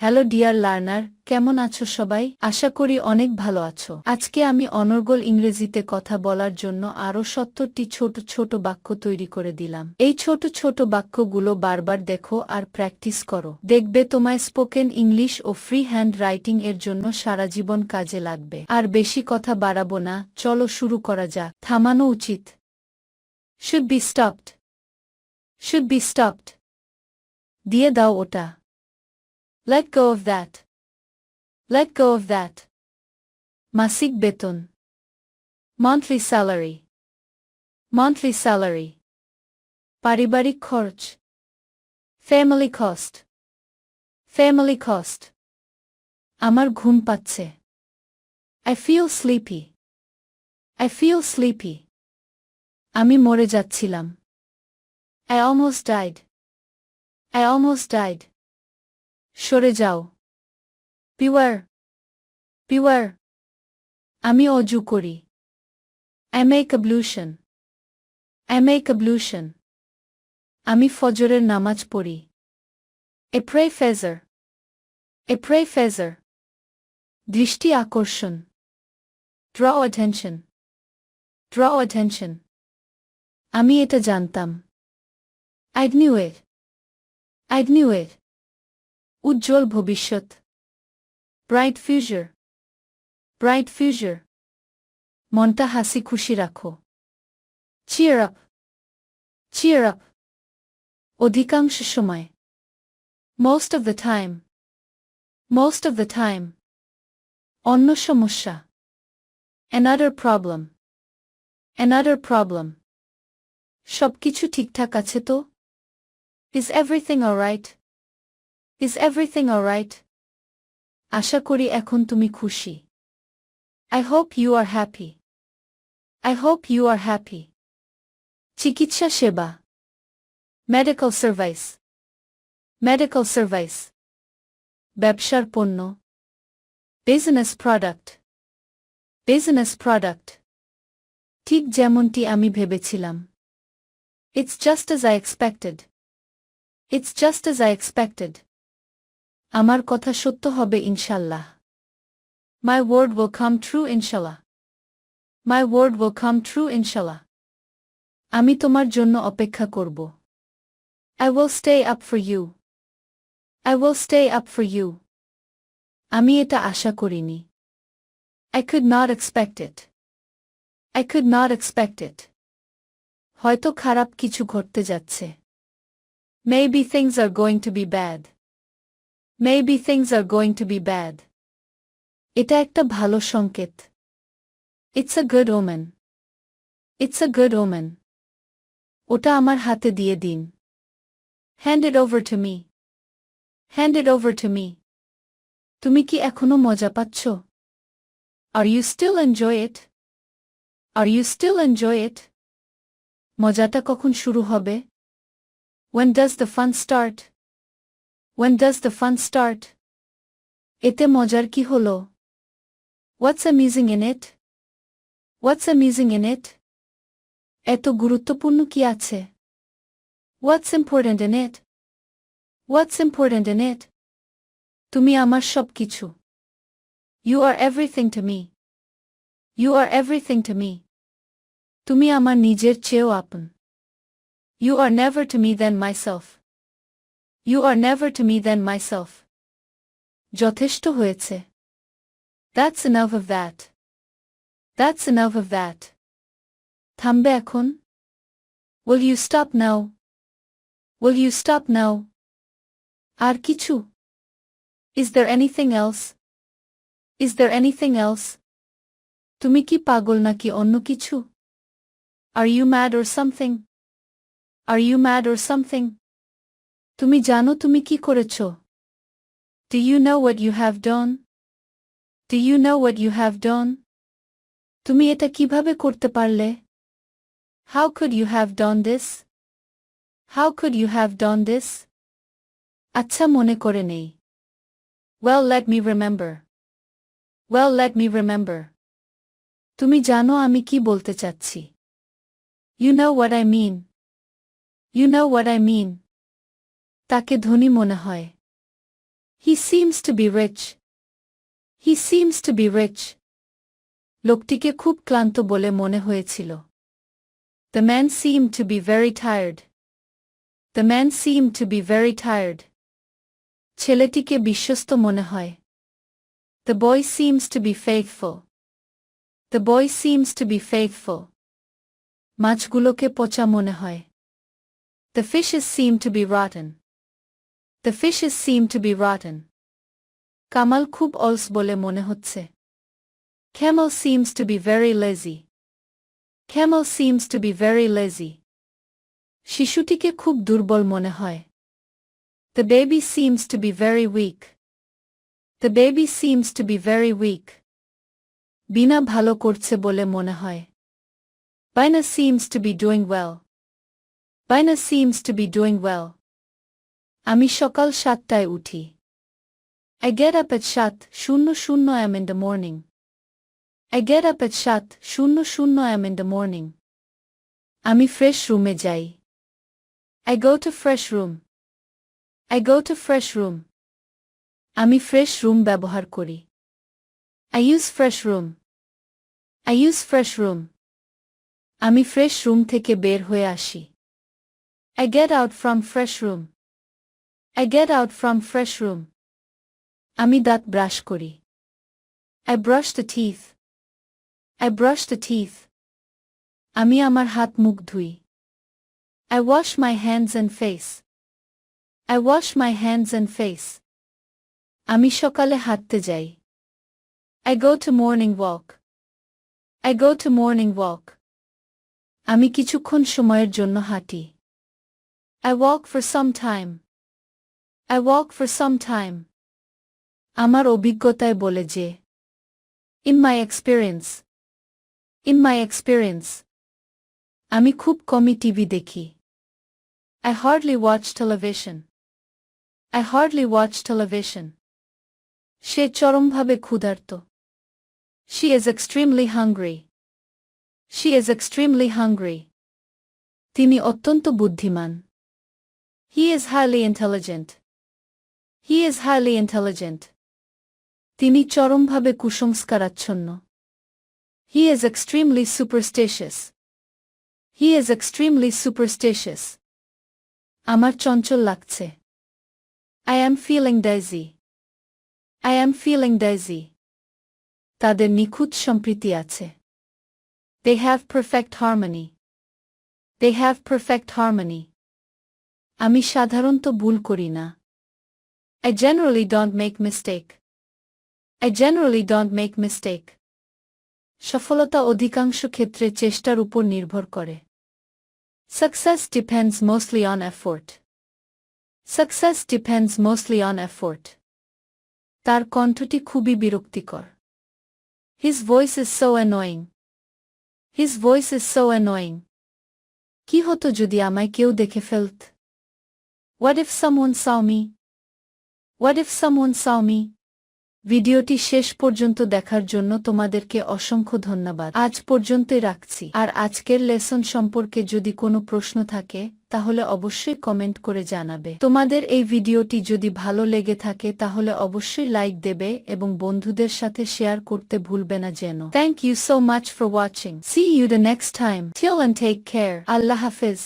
Hello dear learner, কেমন আছো সবাই? আশা করি অনেক ভালো আছো। আজকে আমি অনর্গল ইংরেজিতে কথা বলার জন্য আরও ৭০টি ছোট ছোট বাক্য তৈরি করে দিলাম। এই ছোট ছোট বাক্যগুলো বারবার দেখো আর প্র্যাকটিস করো। দেখবে তোমায় স্পোকেন ইংলিশ ও ফ্রি হ্যান্ড রাইটিং এর জন্য সারা জীবন কাজে লাগবে। আর বেশি কথা বাড়াবো না, চলো শুরু করা যাক। থামানো উচিত। Should be stopped. Should be stopped. দিয়ে দাও ওটা। Let go of that. Let go of that. মাসিক বেতন। Monthly salary. Monthly salary. পারিবারিক খরচ। Family cost. Family cost. আমার ঘুম পাচ্ছে। I feel sleepy. I feel sleepy. আমি মরে যাচ্ছিলাম। I almost died. I almost died. সরে যাও। Beware. Beware. আমি অজু করি। I make ablution. I make ablution. আমি ফজরের নামাজ পড়ি। I pray fajr. I pray fajr. দৃষ্টি আকর্ষণ। Draw attention. Draw attention. আমি এটা জানতাম। I knew it. I knew it. উজ্জ্বল ভবিষ্যৎ। Bright future. Bright future. মনটা হাসি খুশি রাখো। Cheer up. Cheer up. অধিকাংশ সময়। Most of the time. Most of the time. অন্য সমস্যা। Another problem. Another problem. সবকিছু ঠিকঠাক আছে তো? Is everything alright? Is everything alright? আশা করি এখন তুমি খুশি। I hope you are happy. I hope you are happy. চিকিৎসা সেবা। Medical service. Medical service. ব্যবসার পণ্য। Business product. Business product. ঠিক যেমনটি আমি ভেবেছিলাম। It's just as I expected. It's just as I expected. আমার কথা সত্য হবে ইনশাল্লাহ। My word will come true inshallah. My word will come true inshallah. আমি তোমার জন্য অপেক্ষা করব। I will stay up for you. I will stay up for you. আমি এটা আশা করিনি। I could not expect it. I could not expect it. হয়তো খারাপ কিছু ঘটতে যাচ্ছে। Maybe things are going to be bad. Maybe things are going to be bad. এটা একটা ভালো সংকেত। It's a good omen. It's a good omen. ওটা আমার হাতে দিয়ে দিন। Hand it over to me. Hand it over to me. তুমি কি এখনো মজা পাচ্ছ? Are you still enjoy it? Are you still enjoy it? মজাটা কখন শুরু হবে? When does the fun start? When does the fun start? এতে মজার কি হলো? What's amusing in it? What's amusing in it? এত গুরুত্বপূর্ণ কি আছে? What's important in it? What's important in it? তুমি আমার সব কিছু। You are everything to me. You are everything to me. তুমি আমার নিজের চেয়েও আপন। You are never to me than myself. You are never to me than myself. যথেষ্ট হয়েছে। That's enough of that. That's enough of that. থামবে এখন? Will you stop now? Will you stop now? আর কিছু? Is there anything else? Is there anything else? তুমি কি পাগল নাকি অন্য কিছু? Are you mad or something? Are you mad or something? তুমি জানো তুমি কি করেছো? Do you know what you have done? Do you know what you have done? তুমি এটা কিভাবে করতে পারলে? How could you have done this? How could you have done this? আচ্ছা মনে করে নেই। Well, let me remember. Well, let me remember. তুমি জানো আমি কি বলতে চাচ্ছি। You know what I mean. You know what I mean. তাকে ধনী মনে হয়। He seems to be rich. He seems to be rich. লোকটিকে খুব ক্লান্ত বলে মনে হয়েছিল। The man seemed to be very tired. The man seemed to be very tired. ছেলেটিকে বিশ্বস্ত মনে হয়। The boy seems to be faithful. The boy seems to be faithful. মাছগুলোকে পচা মনে হয়। The fishes seem to be rotten. The fishes seem to be rotten. Kamal খুব অলস বলে মনে হচ্ছে। Camel seems to be very lazy. Camel seems to be very lazy. শিশুটিকে খুব দুর্বল মনে হয়। The baby seems to be very weak. The baby seems to be very weak. বিনা ভালো করছে বলে মনে হয়। Bina seems to be doing well. Bina seems to be doing well. আমি সকাল 7টায় উঠি। I get up at 7:00 am in the morning. I get up at 7:00 am in the morning. আমি fresh রুমে যাই। I go to fresh room. I go to fresh room. আমি fresh room ব্যবহার করি। I use fresh room. I use fresh room. আমি fresh room থেকে বের হয়ে আসি। I get out from fresh room. I get out from fresh room. আমি দাঁত ব্রাশ করি। I brush the teeth. I brush the teeth. আমি আমার হাত মুখ ধুই। I wash my hands and face. I wash my hands and face. আমি সকালে হাঁটতে যাই। I go to morning walk. I go to morning walk. আমি কিছুক্ষণ সময়ের জন্য হাঁটি। I walk for some time. I walk for some time. আমার অভিজ্ঞতায় বলে যে In my experience. In my experience. আমি খুব কমই টিভি দেখি। I hardly watch television. I hardly watch television. সে চরমভাবে ক্ষুধার্ত। She is extremely hungry. She is extremely hungry. তিনি অত্যন্ত বুদ্ধিমান। He is highly intelligent. He is highly intelligent. তিনি চরমভাবে কুসংস্কারাচ্ছন্ন। He is extremely superstitious. He is extremely superstitious. আমার চঞ্চল লাগছে। I am feeling dizzy. I am feeling dizzy. তাদের নিখুঁত সম্প্রীতি আছে। They have perfect harmony. They have perfect harmony. আমি সাধারণত ভুল করি না। I generally don't make mistake. I generally don't make mistake. সফলতা অধিকাংশ ক্ষেত্রে চেষ্টার উপর নির্ভর করে। Success depends mostly on effort. Success depends mostly on effort. তার কণ্ঠটি খুবই বিরক্তিকর। His voice is so annoying. His voice is so annoying. কি হতো যদি আমায় কেউ দেখে ফেলত? What if someone saw me? What if someone saw me? ভিডিওটি শেষ পর্যন্ত দেখার জন্য তোমাদেরকে অসংখ্য ধন্যবাদ। আজ পর্যন্তই রাখছি। আর আজকের লেসন সম্পর্কে যদি কোনো প্রশ্ন থাকে তাহলে অবশ্যই কমেন্ট করে জানাবে। তোমাদের এই ভিডিওটি যদি ভালো লেগে থাকে তাহলে অবশ্যই লাইক দেবে এবং বন্ধুদের সাথে শেয়ার করতে ভুলবে না যেন। Thank you so much for watching. See you the next time. Till and take care. আল্লাহ হাফেজ।